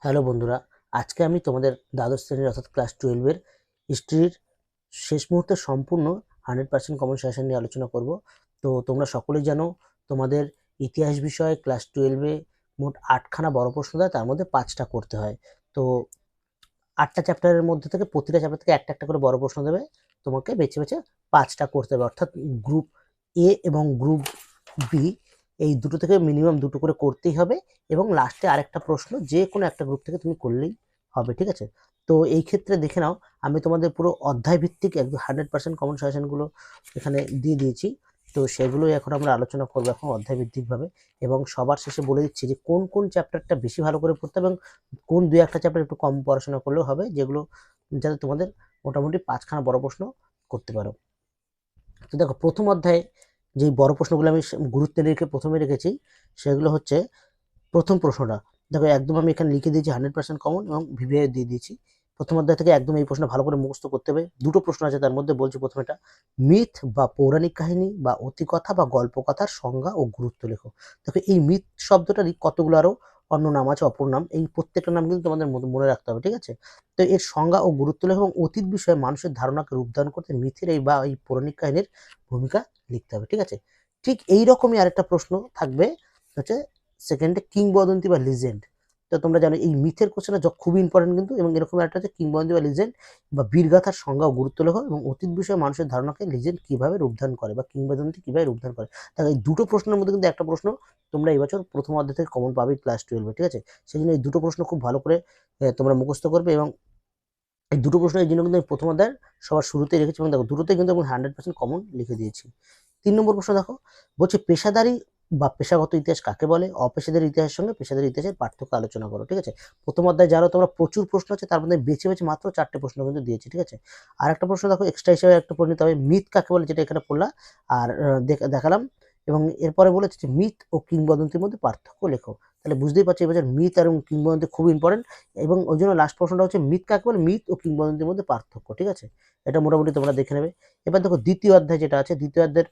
Hello বন্ধুরা, আজকে আমি তোমাদের দ্বাদশ শ্রেণীর অর্থাৎ ক্লাস 12-এর হিস্ট্রির শেষ মুহূর্তে সম্পূর্ণ 100% কমন সেশন নিয়ে আলোচনা করব। তো তোমরা সকলেই জানো তোমাদের ইতিহাস বিষয়ে ক্লাস 12-এ মোট 8খানা বড় প্রশ্ন দেয়, তার মধ্যে 5টা করতে হয়। তো 8টা চ্যাপ্টারের মধ্যে থেকে প্রতিটা চ্যাপ্টার থেকে একটা একটা করে বড় প্রশ্ন দেবে, তোমাকে বেছে বেছে 5টা করতে হবে। অর্থাৎ গ্রুপ এ এবং গ্রুপ বি এই দুটো থেকে মিনিমাম দুটো করে করতেই হবে, এবং লাস্টে আরেকটা প্রশ্ন যে কোনো একটা গ্রুপ থেকে তুমি করলেই হবে, ঠিক আছে? তো এই ক্ষেত্রে দেখে নাও, আমি তোমাদের পুরো অধ্যায় ভিত্তিক একদম 100% কমন সাজেশনগুলো এখানে দিয়ে দিয়েছি। তো সেগুলোই এখন আমরা আলোচনা করবো এখন অধ্যায় ভিত্তিকভাবে, এবং সবার শেষে বলে দিচ্ছি যে কোন কোন চ্যাপ্টারটা বেশি ভালো করে পড়তে হবে এবং কোন দুই একটা চ্যাপ্টার একটু কম পড়াশোনা করলেও হবে, যেগুলো যাতে তোমাদের মোটামুটি 5খানা বড় প্রশ্ন করতে পারো। তো দেখো, প্রথম অধ্যায়ে যে বড় প্রশ্নগুলো আমি গুরুত্ব রেখে প্রথমে রেখেছি, সেগুলো হচ্ছে প্রথম প্রশ্নটা। দেখো, একদম আমি এখানে লিখে দিয়েছি 100% কমন এবং ভিভিআই দিয়ে দিয়েছি। প্রথম অধ্যায় থেকে একদম এই প্রশ্ন ভালো করে মুখস্থ করতে হবে। দুটো প্রশ্ন আছে, তার মধ্যে বলছি প্রথমে এটা, মিথ বা পৌরাণিক কাহিনী বা অতিকথা বা গল্পকথার সংজ্ঞা ও গুরুত্ব লেখো। দেখো, এই মিথ শব্দটারই কতগুলো আরো অন্য নাম আছে, অপর নাম, এই প্রত্যেকটা নাম কিন্তু তোমাদের মনে রাখতে হবে, ঠিক আছে? তো এর সংজ্ঞা ও গুরুত্ব লেখো এবং অতীত বিষয়ে মানুষের ধারণাকে রূপদান করতে মিথের এই বা এই পৌরাণিক কাহিনীর ভূমিকা লিখতে হবে, ঠিক আছে? ঠিক এইরকমই আরেকটা প্রশ্ন থাকবে, হচ্ছে সেকেন্ডে কিংবদন্তি বা লিজেন্ড। তো তোমরা জানো এই মিথের কোশ্চেনটা খুবই ইম্পর্টেন্ট কিন্তু, এবং এরকম একটা হচ্ছে কিংবদন্তি বা লিজেন্ড বা বীরগাথার সংজ্ঞা ও গুরুত্ব লেখো এবং অতীত বিষয়ে মানুষের ধারণাকে লিজেন্ড কিভাবে রূপদান করে বা কিংবদন্তি কিভাবে রূপদান করে। তাহলে এই দুটো প্রশ্নের মধ্যে কিন্তু একটা প্রশ্ন তোমরা এই বছর প্রথম অধ্যায় থেকে কমন পাবে ক্লাস 12-এ, ঠিক আছে? সেই জন্য এই দুটো প্রশ্ন খুব ভালো করে তোমরা মুখস্থ করবে, এবং এই দুটো প্রশ্ন এই জন্য কিন্তু আমি প্রথম অধ্যায়ের সবার শুরুতেই রেখেছি, এবং দেখো দুটোতেই কিন্তু আমি 100% কমন লিখে দিয়েছি। 3 নম্বর প্রশ্ন দেখো, বলছে পেশাদারি বা পেশাগত ইতিহাস কাকে বলে, অপেশাদারি ইতিহাসের সঙ্গে পেশাদারি ইতিহাসের পার্থক্য আলোচনা করো, ঠিক আছে? প্রথম অধ্যায় যারা তোমরা প্রচুর প্রশ্ন আছে, তার মধ্যে বেছে বেছে মাত্র 4টে প্রশ্ন কিন্তু দিয়েছি, ঠিক আছে? আর একটা প্রশ্ন দেখো, এক্সট্রা হিসেবে একটা পড়ে নিতে হবে, মিথ কাকে বলে, যেটা এখানে পড়লা আর দেখালাম। এবং এরপরে বলেছে যে মিথ ও কিংবদন্তির মধ্যে পার্থক্য লেখো। তাহলে বুঝতেই পারছি এবছর মিথ আর কিংবদন্তি খুব ইম্পর্টেন্ট, এবং ওই জন্য লাস্ট প্রশ্নটা হচ্ছে মিথ কাকে বলে, মিথ ও কিংবদন্তির মধ্যে পার্থক্য, ঠিক আছে? এটা মোটামুটি তোমরা দেখে নেবে। এবার দেখো, দ্বিতীয় অধ্যায় যেটা আছে, দ্বিতীয় অধ্যায়ের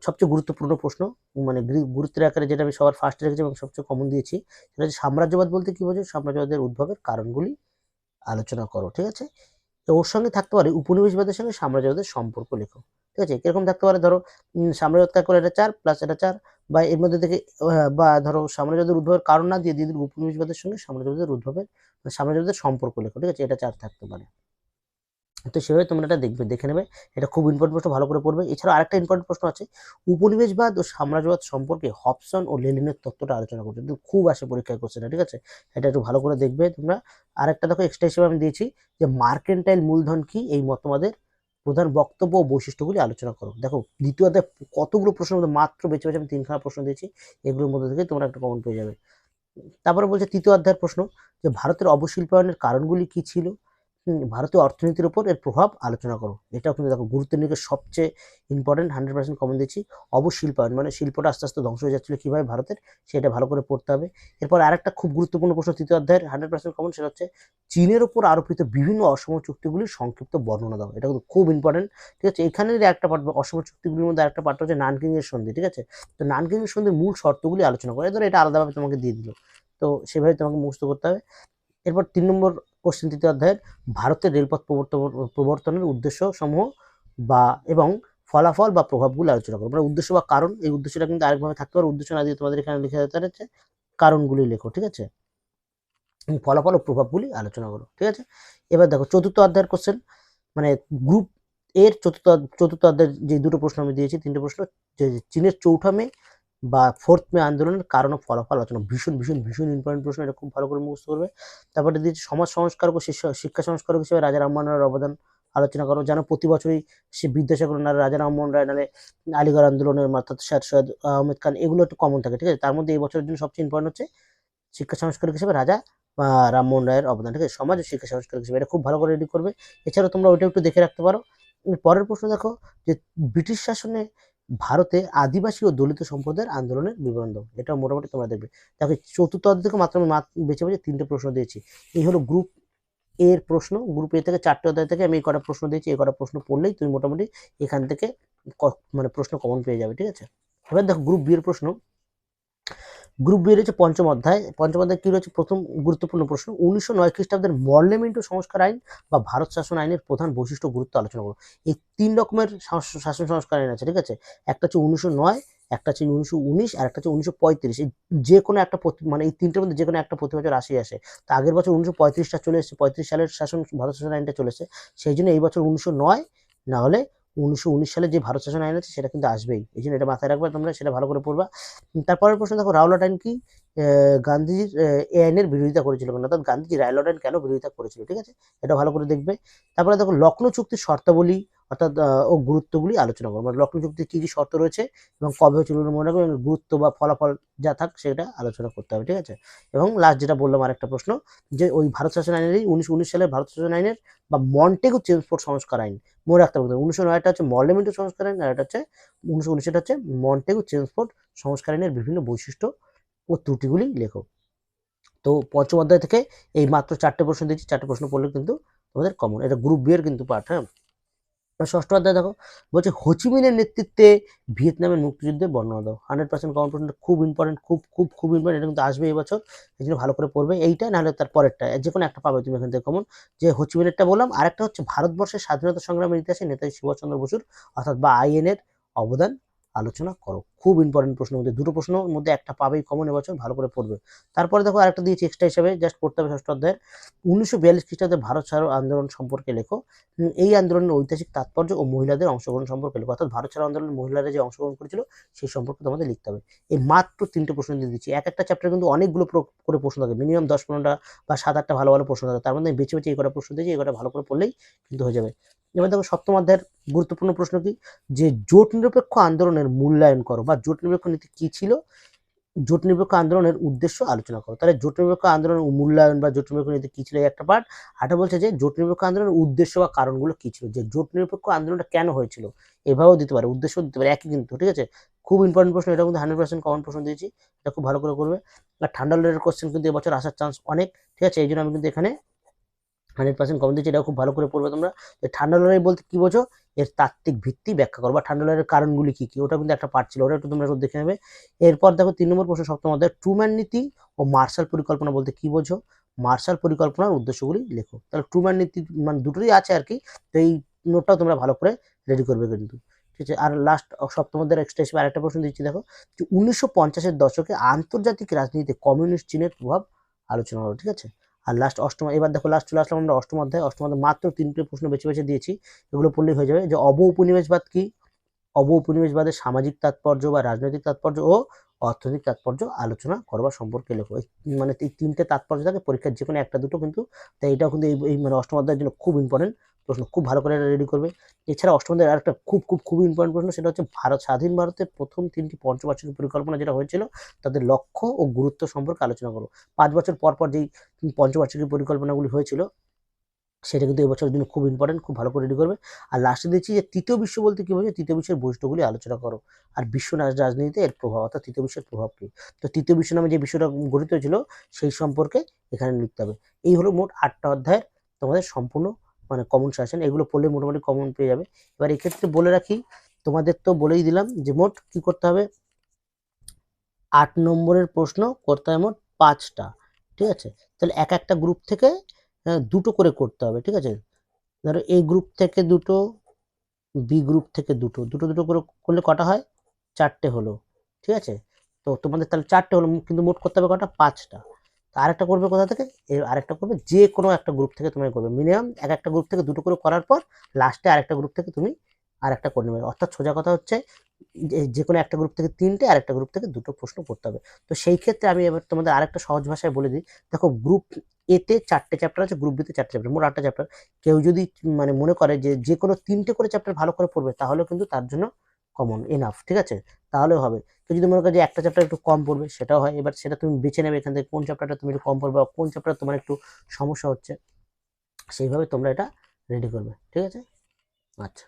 সবচেয়ে গুরুত্বপূর্ণ প্রশ্ন, মানে গুরুত্বের আকারে যেটা আমি সবার ফার্স্টে রেখেছি এবং সবচেয়ে কমন দিয়েছি, সেটা হচ্ছে সাম্রাজ্যবাদ বলতে কি বোঝো, সাম্রাজ্যবাদের উদ্ভবের কারণগুলি আলোচনা করো, ঠিক আছে? তো ওর সঙ্গে থাকতে পারে উপনিবেশবাদের সঙ্গে সাম্রাজ্যবাদের সম্পর্ক লেখো, ঠিক আছে? কিরকম থাকতে পারে, ধরো সাম্রাজ্যবাদ কাকে বলে, এটা 4 প্লাস এটা 4, বা এর মধ্যে থেকে বা ধরো সাম্রাজ্যবাদের উদ্ভবের কারণ না দিয়ে দিয়ে উপনিবেশবাদের সঙ্গে সাম্রাজ্যবাদের উদ্ভবের সাম্রাজ্যবাদের সম্পর্ক লেখো, ঠিক আছে? এটা 4 থাকতে পারে। তো সেভাবে তোমরা এটা দেখে নেবে। এটা খুব ইম্পর্টেন্ট প্রশ্ন, ভালো করে পড়বে। এছাড়া আরেকটা ইম্পর্টেন্ট প্রশ্ন আছে, উপনিবেশবাদ ও সাম্রাজ্যবাদ সম্পর্কে হবসন ও লেনিনের তত্ত্বটা আলোচনা করছে, কিন্তু খুব আসে পরীক্ষায় কোশ্চেন, ঠিক আছে? এটা একটু ভালো করে দেখবে তোমরা। আরেকটা দেখো, এক্সট্রা হিসেবে আমি দিয়েছি যে মার্কেন্টাইল মূলধন কি, এই মতবাদের প্রধান বক্তব্য ও বৈশিষ্ট্যগুলি আলোচনা করো। দেখো, দ্বিতীয় অধ্যায় কতগুলো প্রশ্ন মধ্যে মাত্র বেছে বেছে আমি 3খানা প্রশ্ন দিয়েছি, এগুলোর মধ্যে থেকে তোমরা একটা কমন পেয়ে যাবে। তারপরে বলছে তৃতীয় অধ্যায়ের প্রশ্ন, যে ভারতের অবশিল্পায়নের কারণগুলি কি ছিল, ভারতীয় অর্থনীতির উপর এর প্রভাব আলোচনা করো। এটাও কিন্তু দেখো গুরুত্বের দিকে সবচেয়ে ইম্পর্টেন্ট, 100% কমন দিচ্ছি। অবশিল্পায়ন মানে শিল্পটা আস্তে আস্তে ধ্বংস হয়ে যাচ্ছিল কিভাবে ভারতের, সেটা ভালো করে পড়তে হবে। এরপর আরেকটা খুব গুরুত্বপূর্ণ প্রশ্ন তৃতীয় অধ্যায়ের 100% কমন, সেটা হচ্ছে চীনের উপর আরোপিত বিভিন্ন অসম চুক্তিগুলির সংক্ষিপ্ত বর্ণনা দাও। এটা কিন্তু খুব ইম্পর্টেন্ট, ঠিক আছে? এখানের একটা পার্ট, অসম চুক্তিগুলির মধ্যে আরেকটা পার্ট হচ্ছে নানকিং এর সন্ধি, ঠিক আছে? তো নানকিং এর সন্ধির মূল শর্তগুলি আলোচনা করে, ধরো এটা আলাদাভাবে তোমাকে দিয়ে দিল, তো সেভাবে তোমাকে মুখস্থ করতে হবে। এরপর 3 নম্বর কোশ্চেন তৃতীয় অধ্যায়ের, ভারতের রেলপথ প্রবর্তনের উদ্দেশ্য সমূহ বা এবং ফলাফল বা প্রভাবগুলো আলোচনা করবো। মানে উদ্দেশ্য বা কারণ, এই উদ্দেশ্যটা কিন্তু আরেকভাবে থাকতে পারে, উদ্দেশ্য না দিয়ে তোমাদের এখানে লিখে দিতে হচ্ছে কারণগুলি লেখো, ঠিক আছে? ফলাফল ও প্রভাবগুলি আলোচনা করো, ঠিক আছে? এবার দেখো চতুর্থ অধ্যায়ের কোশ্চেন, মানে গ্রুপ এর চতুর্থ অধ্যায়ের যে দুটো প্রশ্ন আমি দিয়েছি, 3টে প্রশ্ন, যে চীনের 4 মে বা 4 মে আন্দোলনের কারণ ও ফলাফল আলোচনা, ভীষণ ভীষণ ভীষণ ইম্পর্টেন্ট প্রশ্ন, এটা খুব ভালো করে মুখস্থ করবে। তারপরে দিয়েছি সমাজ সংস্কারক ও শিক্ষা সংস্কারক হিসেবে রাজা রামমোহন রায়ের অবদান আলোচনা করো। যেন প্রতি বছরই সে বিদ্যাসাগর নাহলে রাজা রামমোহন রায় নাহলে আলিগড় আন্দোলনের অর্থাৎ স্যার সৈয়দ আহমেদ খান, এগুলো একটু কমন থাকে, ঠিক আছে? তার মধ্যে এই বছরের জন্য সবচেয়ে ইম্পর্টেন্ট হচ্ছে শিক্ষা সংস্কারক হিসেবে রাজা রামমোহন রায়ের অবদান, ঠিক আছে? সমাজ ও শিক্ষা সংস্কারক হিসেবে, এটা খুব ভালো করে রেডি করবে। এছাড়াও তোমরা ওইটা একটু দেখে রাখতে পারো। পরের প্রশ্ন দেখো, যে ব্রিটিশ শাসনে ভারতে আদিবাসী ও দলিত সম্প্রদায়ের আন্দোলনের বিবরণ দাও। এটা মোটামুটি তোমরা দেখবে। দেখো, চতুর্থ অধ্যায় থেকে মাত্র আমি বেছে বেছে 3টে প্রশ্ন দিয়েছি। এই হলো গ্রুপ এর প্রশ্ন। গ্রুপ এ থেকে 4টে অধ্যায় থেকে আমি এই কটা প্রশ্ন দিয়েছি, এই কটা প্রশ্ন পড়লেই তুমি মোটামুটি এখান থেকে মানে প্রশ্ন কমন পেয়ে যাবে, ঠিক আছে? এবার দেখো গ্রুপ বি এর প্রশ্ন, গ্রুপ বি রয়েছে পঞ্চম অধ্যায়। পঞ্চম অধ্যায় কি রয়েছে? প্রথম গুরুত্বপূর্ণ প্রশ্ন, 1909 খ্রিস্টাব্দের মর্লেমেন্টো সংস্কার আইন বা ভারত শাসন আইনের প্রধান বৈশিষ্ট্য গুরুত্ব আলোচনা করো। এই 3 রকমের শাসন সংস্কার আইন আছে, ঠিক আছে? একটা হচ্ছে 1909, একটা হচ্ছে 1919, আর একটা হচ্ছে 1935। এই যে কোনো একটা মানে এই 3টের মধ্যে যে কোনো একটা প্রতি বছর আসে। তো আগের বছর 1935টা চলে এসেছে, 35 সালের ভারত শাসন আইনটা চলেছে, সেই জন্য এই বছর 1909, না হলে 1919 সালে যে ভারত শাসন আইন আছে সেটা কিন্তু আসবেই। এই জন্য এটা মাথায় রাখবে, তোমরা সেটা ভালো করে পড়বা। তারপরের প্রশ্ন দেখো, রাওলাট আইন কি? গান্ধীজির এই আইনের বিরোধিতা করেছিল কেন, অর্থাৎ গান্ধীজি রাওলাট আইন কেন বিরোধিতা করেছিল, ঠিক আছে? এটা ভালো করে দেখবে। তারপরে দেখো লখনৌ চুক্তির শর্তাবলী অর্থাৎ ও গুরুত্বগুলি আলোচনা করবো। মানে লখনৌ চুক্তির কি কি শর্ত রয়েছে এবং কবে হয়েছিল মনে রাখবে, এবং গুরুত্ব বা ফলাফল যা থাক সেটা আলোচনা করতে হবে, ঠিক আছে? এবং লাস্ট যেটা বললাম আরেকটা প্রশ্ন, যে ওই ভারত শাসন আইনেরই 1919 সালের ভারত শাসন আইনের বা মন্টেগু চেমসফোর্ড সংস্কার আইন, মনে রাখতে হবে। 1909টা হচ্ছে মর্লেমেন্টো সংস্কার আইন, আর এটা হচ্ছে 1919 হচ্ছে মন্টেগু চেমসফোর্ড সংস্কার আইনের বিভিন্ন বৈশিষ্ট্য ও ত্রুটিগুলি লেখো। তো পঞ্চম অধ্যায় থেকে এই মাত্র 4টে প্রশ্ন দিয়েছি, 4টে প্রশ্ন পড়লে কিন্তু তোমাদের কমন, এটা গ্রুপ বি এর কিন্তু পার্ট। হ্যাঁ, ষষ্ঠ অধ্যায় দেখো, বলছে হোচিমিনের নেতৃত্বে ভিয়েতনামের মুক্তিযুদ্ধের বর্ণনা দাও। 100% কমন প্রশ্ন, খুব ইম্পর্টেন্ট, খুব ইম্পর্টেন্ট, এটা কিন্তু আসবে এই বছর, এই জন্য ভালো করে পড়বে এইটা, নাহলে তার পরেরটা যে কোনো একটা পাবে তুমি এখান থেকে কমন। যে হোচিমিনেরটা বললাম, আর একটা হচ্ছে ভারতবর্ষের স্বাধীনতা সংগ্রামের ইতিহাসে নেতাজি সুভাষচন্দ্র বসুর অর্থাৎ বা আইএন এর অবদান আলোচনা করো। খুব ইম্পর্টেন্ট প্রশ্ন, মধ্যে দুটো প্রশ্নের মধ্যে একটা পাবেই কমন এবছর, ভালো করে পড়বে। তারপরে দেখো আরেকটা দিয়েছি এক্সট্রা হিসাবে, জাস্ট পড়তে হবে ষষ্ঠ অধ্যায়ের 1942 খ্রিস্টাব্দে ভারত ছাড়ো আন্দোলন সম্পর্কে লেখো। এই আন্দোলনের ঐতিহাসিক তাৎপর্য ও মহিলাদের অংশগ্রহণ সম্পর্কে লেখো, অর্থাৎ ভারত ছাড়ো আন্দোলনের মহিলারা যে অংশগ্রহণ করেছিল সেই সম্পর্কে তোমাদের লিখতে হবে। এই মাত্র 3টে প্রশ্ন দিয়ে দিচ্ছি, এক একটা চ্যাপ্টার কিন্তু অনেকগুলো করে প্রশ্ন থাকে, মিনিমাম 10-15টা বা 7-8টা ভালো ভালো প্রশ্ন থাকে, তার মধ্যে বেছে বেছে এই কটা প্রশ্ন দিয়েছি, এই কটা ভালো করে পড়লেই কিন্তু হয়ে যাবে। এবার দেখো সপ্তম অধ্যায়ের গুরুত্বপূর্ণ প্রশ্ন কি, যে জোট নিরপেক্ষ আন্দোলনের মূল্যায়ন করো, বা জোট নিরপেক্ষ নীতি কি ছিল, জোট নিরপেক্ষ আন্দোলনের উদ্দেশ্য আলোচনা করো। তাহলে জোট নিরপেক্ষ আন্দোলনের মূল্যায়ন বা জোট নিরপেক্ষ নীতি কি ছিল, একটা পার্ট। আরেকটা বলছে যে জোট নিরপেক্ষ আন্দোলনের উদ্দেশ্য বা কারণগুলো কি ছিল, যে জোট নিরপেক্ষ আন্দোলনটা কেন হয়েছিল, এভাবেও দিতে পারে, উদ্দেশ্য দিতে পারে, একই কিন্তু, ঠিক আছে? খুব ইম্পর্টেন্ট প্রশ্ন, এটা কিন্তু 100% কমন প্রশ্ন দিয়েছি, এটা খুব ভালো করে করবে। আর ঠান্ডা লড়াইয়ের কোশ্চেন কিন্তু এবছর আসার চান্স অনেক, ঠিক আছে? এই জন্য আমি কিন্তু এখানে 100% কমন দিচ্ছি, এটাও খুব ভালো করে পড়বে তোমরা। ঠান্ডা লড়াই বলতে কি বোঝো, এর তাত্ত্বিক ভিত্তি ব্যাখ্যা করো, বা ঠান্ডা লড়াইয়ের কারণগুলি কি কি, ওটা কিন্তু একটা পার্ট ছিল, ওটা একটু তোমরা দেখে নেবে। এরপর দেখো 3 নম্বর প্রশ্ন সপ্তম অধ্যায়, ট্রুম্যান নীতি ও মার্শাল পরিকল্পনা বলতে কি বোঝো, মার্শাল পরিকল্পনার উদ্দেশ্যগুলি লেখো। তাহলে ট্রুম্যান নীতি মানে দুটোই আছে আর কি, তো এই নোটটাও তোমরা ভালো করে রেডি করবে কিন্তু, ঠিক আছে? আর লাস্ট সপ্তম অধ্যায়ের এক্সট্রা হিসেবে আরেকটা প্রশ্ন দিচ্ছি, দেখো যে 1950-এর দশকে আন্তর্জাতিক রাজনীতিতে কমিউনিস্ট চীনের প্রভাব আলোচনা করো, ঠিক আছে? আর লাস্ট অষ্টম, এবার দেখো লাস্ট চলে আসলাম আমরা অষ্টম অধ্যায়। অষ্টম অধ্যায় মাত্র 3টে প্রশ্ন বেছে বেছে দিয়েছি, এগুলো পড়লেই হয়ে যাবে। যে উপনিবেশবাদ কি, উপনিবেশবাদের সামাজিক তাৎপর্য বা রাজনৈতিক তাৎপর্য ও অর্থনৈতিক তাৎপর্য আলোচনা করবার সম্পর্কে লেখো। মানে এই 3টে তাৎপর্য থাকে পরীক্ষার, যে কোনো একটা দুটো কিন্তু, তাই এটাও কিন্তু এই মানে অষ্টম অধ্যায়ের জন্য খুব ইম্পর্টেন্ট প্রশ্ন, খুব ভালো করে রেডি করবে। এছাড়া অষ্টম অধ্যায়ের আরেকটা খুব ইম্পর্টেন্ট প্রশ্ন, সেটা হচ্ছে স্বাধীন ভারতের প্রথম 3টি পঞ্চবার্ষিক পরিকল্পনা যেটা হয়েছিল তাদের লক্ষ্য ও গুরুত্ব সম্পর্কে আলোচনা করো। 5 বছর পর পর যেই পঞ্চবার্ষিক পরিকল্পনাগুলি হয়েছিল সেটা কিন্তু এবছরের জন্য খুব ইম্পর্টেন্ট, খুব ভালো করে রেডি করবে। আর লাস্টে দিচ্ছি যে তৃতীয় বিশ্ব বলতে কি বোঝো, তৃতীয় বিশ্বের বৈশিষ্ট্যগুলি আলোচনা করো। আর বিশ্ব রাজনীতিতে এর প্রভাব, অর্থাৎ তৃতীয় বিশ্বের প্রভাব কি। তো তৃতীয় বিশ্ব নামে যে বিশ্বটা গঠিত হয়েছিল সেই সম্পর্কে এখানে লিখতে হবে। এই হলো মোট 8টা অধ্যায়ের তোমাদের সম্পূর্ণ মানে কমন সাজেশন, এগুলো পড়লে মোটামুটি কমন পেয়ে যাবে। এবার এক্ষেত্রে বলে রাখি, তোমাদের তো বলেই দিলাম যে মোট কি করতে হবে, 8 নম্বরের প্রশ্ন করতে হয় মোট 5টা, ঠিক আছে? তাহলে একটা গ্রুপ থেকে দুটো করে করতে হবে, ঠিক আছে? ধরো এই গ্রুপ থেকে দুটো, বি গ্রুপ থেকে দুটো, দুটো করে করলে কটা হয়, 4টে হলো, ঠিক আছে? তো তোমাদের তাহলে 4টে হলো, কিন্তু মোট করতে হবে কটা, 5টা। আরেকটা করবে কোথা থেকে, আরেকটা করবে যে কোনো একটা গ্রুপ থেকে তুমি করবে, মিনিমাম একটা গ্রুপ থেকে দুটো করে করার পর লাস্টে আরেকটা গ্রুপ থেকে তুমি আরেকটা করে নেবে। অর্থাৎ সোজা কথা হচ্ছে যে কোনো একটা গ্রুপ থেকে 3টে, আরেকটা গ্রুপ থেকে দুটো প্রশ্ন করতে হবে। তো সেই ক্ষেত্রে আমি এবার তোমাদের আরেকটা সহজ ভাষায় বলে দিই। দেখো গ্রুপ এতে 4টে চ্যাপ্টার আছে, গ্রুপ বিতে 4টে চ্যাপ্টার, মোট 8টা চ্যাপ্টার। কেউ যদি মানে মনে করে যে কোনো 3টে করে চ্যাপ্টার ভালো করে পড়বে, তাহলেও কিন্তু তার জন্য কমন এনাফ, ঠিক আছে? তাহলেও হবে। কেউ যদি মনে করে যে একটা চ্যাপ্টার একটু কম পড়বে, সেটাও হয়। এবার সেটা তুমি বেছে নেবে এখান থেকে কোন চ্যাপ্টারটা তুমি একটু কম পড়বে, বা কোন চ্যাপ্টার তোমার একটু সমস্যা হচ্ছে, সেইভাবে তোমরা এটা রেডি করবে, ঠিক আছে? আচ্ছা।